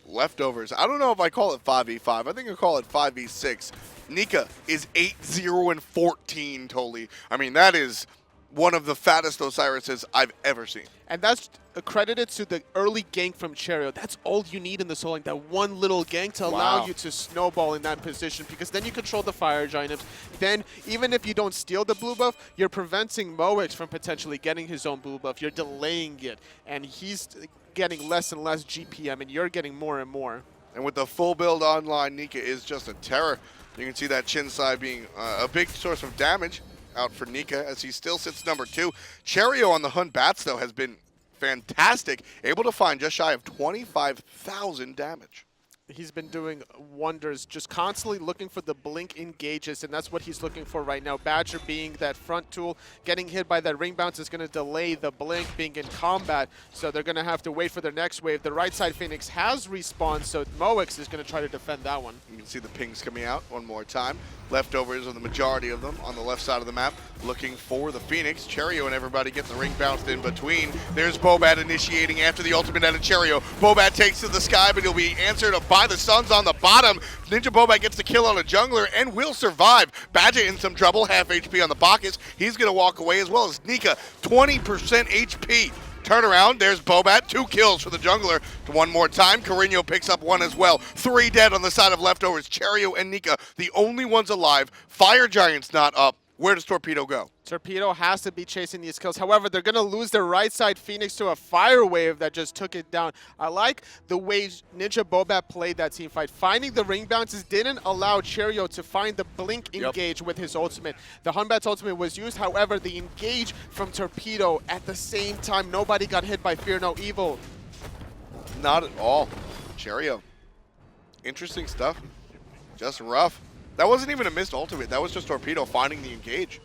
Leftovers, I don't know if I call it 5v5. I think I call it 5v6. Nika is 8-0-14 totally. I mean, that is one of the fattest Osirises I've ever seen. And that's accredited to the early gank from Cherryo. That's all you need in the solo lane, that one little gank to allow you to snowball in that position, because then you control the Fire Giant. Then, even if you don't steal the blue buff, you're preventing Moex from potentially getting his own blue buff. You're delaying it, and he's getting less and less GPM, and you're getting more and more. And with the full build online, Nika is just a terror. You can see that chin side being a big source of damage out for Nika as he still sits number 2. Cherryo on the hunt Batz, though, has been fantastic, able to find just shy of 25,000 damage. He's been doing wonders, just constantly looking for the blink engages, and that's what he's looking for right now. Badger being that front tool, getting hit by that ring bounce is going to delay the blink being in combat, so they're going to have to wait for their next wave. The right side Phoenix has respawned, so Moex is going to try to defend that one. You can see the pings coming out one more time. Leftovers are the majority of them on the left side of the map, looking for the Phoenix. Cherryo and everybody get the ring bounced in between. There's Bobat initiating after the ultimate out of Cherryo. Bobat takes to the sky, but he'll be answered by the Suns on the bottom. NinjaBobat gets the kill on a jungler and will survive. Badgah in some trouble, half HP on the Bacchus. He's going to walk away, as well as Nika, 20% HP. Turn around, there's Bobat, 2 kills for the jungler. One more time, Korinyo picks up 1 as well. 3 dead on the side of Leftovers. Cherryo and Nika, the only ones alive. Fire Giant's not up. Where does Torpedo go? Torpedo has to be chasing these kills. However, they're going to lose their right side Phoenix to a fire wave that just took it down. I like the way NinjaBobat played that team fight. Finding the ring bounces didn't allow Cherryo to find the blink engage with his ultimate. The Hunbat's ultimate was used. However, the engage from Torpedo at the same time, nobody got hit by Fear No Evil. Not at all. Cherryo. Interesting stuff. Just rough. That wasn't even a missed ultimate. That was just Torpedo finding the engage.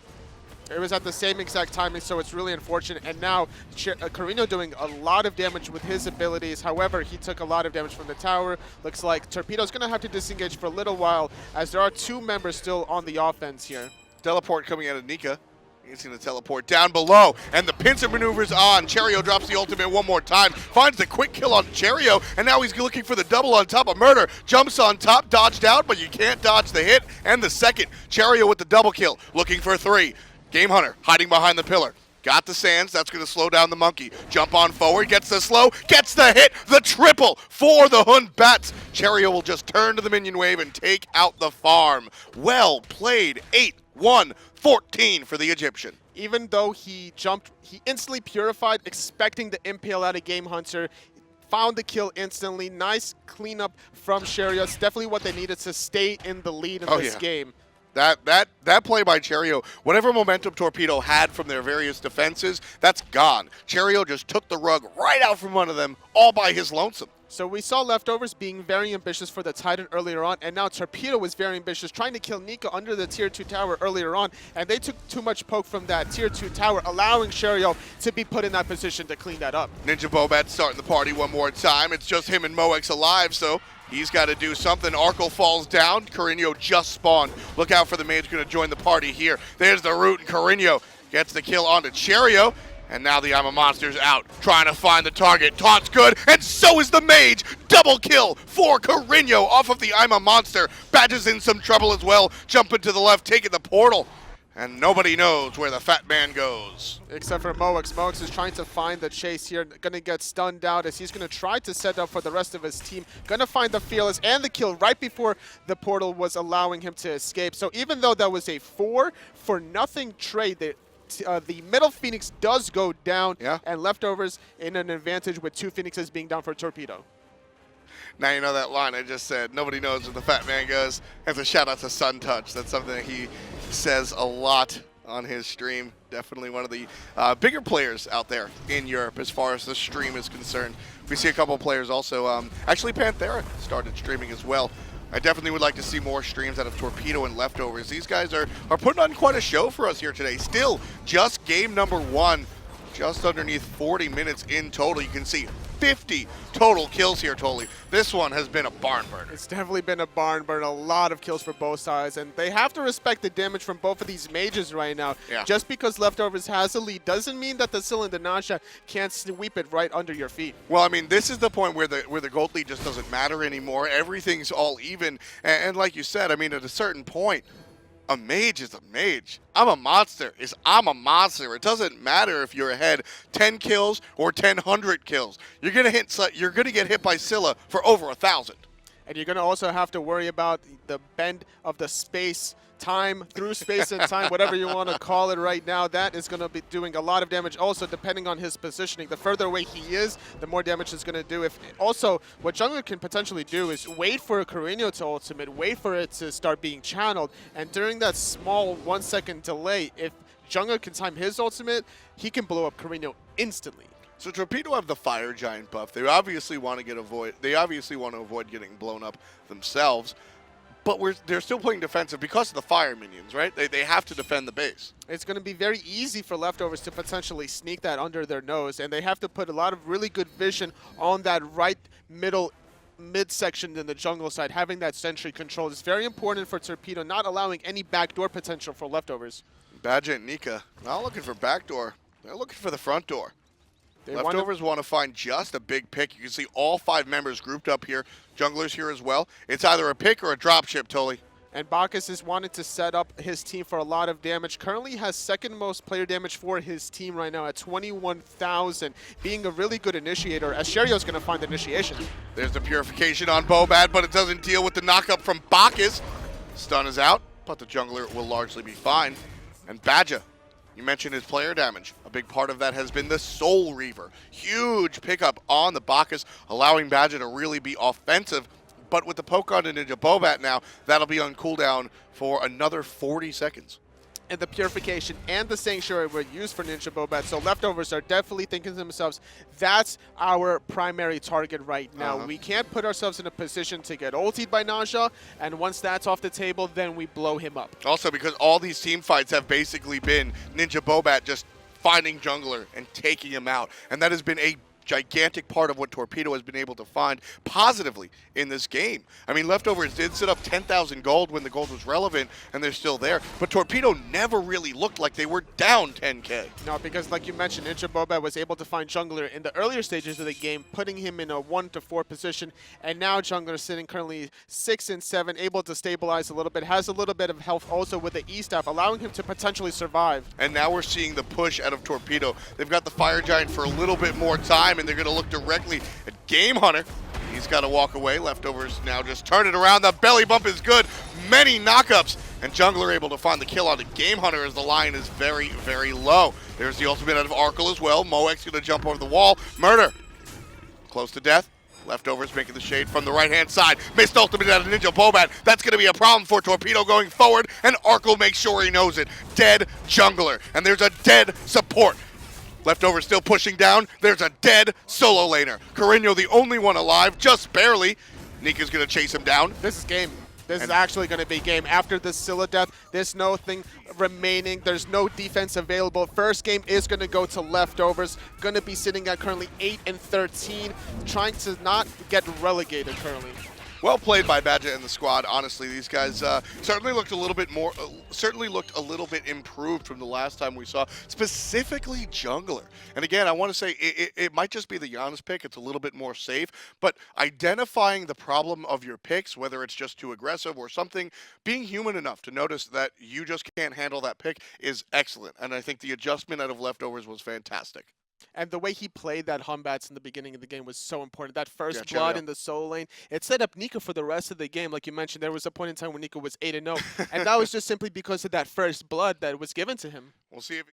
It was at the same exact timing, so it's really unfortunate. And now Korinyo doing a lot of damage with his abilities. However, he took a lot of damage from the tower. Looks like Torpedo's going to have to disengage for a little while, as there are 2 members still on the offense here. Teleport coming out of Nika. He's going to teleport down below, and the pincer maneuver's on. Cherryo drops the ultimate one more time, finds the quick kill on Cherryo, and now he's looking for the double on top of Murrdurr. Jumps on top, dodged out, but you can't dodge the hit and the second. Cherryo with the double kill, looking for 3. Gamehunter hiding behind the pillar. Got the sands, that's going to slow down the monkey. Jump on forward, gets the slow, gets the hit, the triple for the Batz. Cherryo will just turn to the minion wave and take out the farm. Well played, 8-1-14 for the Egyptian. Even though he jumped, he instantly purified, expecting the impale out of Gamehunter. Found the kill instantly. Nice cleanup from Cherryo. It's definitely what they needed to stay in the lead in this game. That play by Cherryo, whatever momentum Torpedo had from their various defenses, that's gone. Cherryo just took the rug right out from under them, all by his lonesome. So we saw Leftovers being very ambitious for the Titan earlier on, and now Torpedo was very ambitious, trying to kill Nika under the Tier 2 tower earlier on, and they took too much poke from that Tier 2 tower, allowing Cherryo to be put in that position to clean that up. NinjaBobat starting the party one more time. It's just him and Moex alive, so he's got to do something. Arkkyl falls down. Korinyo just spawned. Look out for the mage going to join the party here. There's the root, and Korinyo gets the kill onto Cherryo. And now the I'm a Monster's out, trying to find the target. Taunt's good, and so is the mage. Double kill for Korinyo off of the I'm a Monster. Badgah's in some trouble as well. Jumping to the left, taking the portal. And nobody knows where the fat man goes. Except for Moex. Moex is trying to find the chase here. Going to get stunned out as he's going to try to set up for the rest of his team. Going to find the Fearless and the kill right before the portal was allowing him to escape. So even though that was a 4-for-nothing trade, the middle Phoenix does go down, and Leftovers in an advantage with 2 Phoenixes being down for Torpedo. Now you know that line I just said, nobody knows where the fat man goes. That's a shout out to Sun Touch. That's something that he says a lot on his stream. Definitely one of the bigger players out there in Europe as far as the stream is concerned. We see a couple of players also. Actually, Panthera started streaming as well. I definitely would like to see more streams out of Torpedo and Leftovers. These guys are putting on quite a show for us here today. Still, just game number 1, just underneath 40 minutes in total. You can see 50 total kills here totally. This one has been a barn burner. It's definitely been a barn burner. A lot of kills for both sides, and they have to respect the damage from both of these mages right now. Just because Leftovers has a lead doesn't mean that the Scylla and the Nasha can't sweep it right under your feet. Well, I mean, this is the point where the gold lead just doesn't matter anymore. Everything's all even, and like you said, I mean, at a certain point, a mage is a mage. I'm a monster is I'm a monster. It doesn't matter if you're ahead 10 kills or 1,000 kills. You're gonna get hit by Scylla for over 1,000. And you're gonna also have to worry about the bend of the space time, through space and time, whatever you want to call it right now. That is going to be doing a lot of damage also, depending on his positioning. The further away he is, the more damage it's going to do. Also, what jungler can potentially do is wait for a Korinyo to ultimate, wait for it to start being channeled, and during that small 1 second delay, if jungler can time his ultimate, he can blow up Korinyo instantly. So Torpedo have the Fire Giant buff. They obviously want to avoid getting blown up themselves. But they're still playing defensive because of the fire minions, right? They have to defend the base. It's going to be very easy for Leftovers to potentially sneak that under their nose, and they have to put a lot of really good vision on that right midsection in the jungle side. Having that sentry control is very important for Torpedo, not allowing any backdoor potential for Leftovers. Badgah and Nika not looking for backdoor. They're looking for the front door. Leftovers want to find just a big pick. You can see all 5 members grouped up here. Junglers here as well. It's either a pick or a dropship, Tully. And Bacchus is wanting to set up his team for a lot of damage. Currently has second most player damage for his team right now at 21,000, being a really good initiator, as Cherryo's going to find the initiation. There's the purification on Bobat, but it doesn't deal with the knockup from Bacchus. Stun is out, but the jungler will largely be fine. And Badgah, you mentioned his player damage. A big part of that has been the Soul Reaver. Huge pickup on the Bacchus, allowing Badgah to really be offensive. But with the poke on to NinjaBobat now, that'll be on cooldown for another 40 seconds. And the Purification and the Sanctuary were used for NinjaBobat, so Leftovers are definitely thinking to themselves, that's our primary target right now. We can't put ourselves in a position to get ultied by Naja, and once that's off the table, then we blow him up. Also, because all these team fights have basically been NinjaBobat just finding jungler and taking him out, and that has been a gigantic part of what Torpedo has been able to find positively in this game. I mean, Leftovers did set up 10,000 gold when the gold was relevant, and they're still there, but Torpedo never really looked like they were down 10k. No, because like you mentioned, NinjaBobat was able to find jungler in the earlier stages of the game, putting him in a 1 to 4 position, and now jungler sitting currently 6 and 7, able to stabilize a little bit, has a little bit of health also with the E-Staff, allowing him to potentially survive. And now we're seeing the push out of Torpedo. They've got the Fire Giant for a little bit more time, and they're going to look directly at Gamehunter. He's got to walk away. Leftovers now just turn it around. The belly bump is good. Many knockups. And Jungler able to find the kill on the Gamehunter as the line is very, very low. There's the ultimate out of Arkkyl as well. Moek's going to jump over the wall. Murrdurr close to death. Leftovers making the shade from the right-hand side. Missed ultimate out of NinjaBobat. That's going to be a problem for Torpedo going forward. And Arkkyl makes sure he knows it. Dead jungler. And there's a dead support. Leftovers still pushing down. There's a dead solo laner. Korinyo the only one alive, just barely. Nika's going to chase him down. This is game. This is actually going to be game. After the Scylla death, there's nothing remaining. There's no defense available. First game is going to go to Leftovers. Going to be sitting at currently 8 and 13, trying to not get relegated currently. Well played by Badgah and the squad. Honestly, these guys certainly looked a little bit more, certainly looked a little bit improved from the last time we saw, specifically jungler. And again, I want to say it might just be the Janus pick. It's a little bit more safe, but identifying the problem of your picks, whether it's just too aggressive or something, being human enough to notice that you just can't handle that pick is excellent. And I think the adjustment out of Leftovers was fantastic. And the way he played that Humbats in the beginning of the game was so important. That first Yeah, blood Cherryo. in the solo lane, it set up Nika for the rest of the game. Like you mentioned, there was a point in time when Nika was 8-0, and that was just simply because of that first blood that was given to him. We'll see if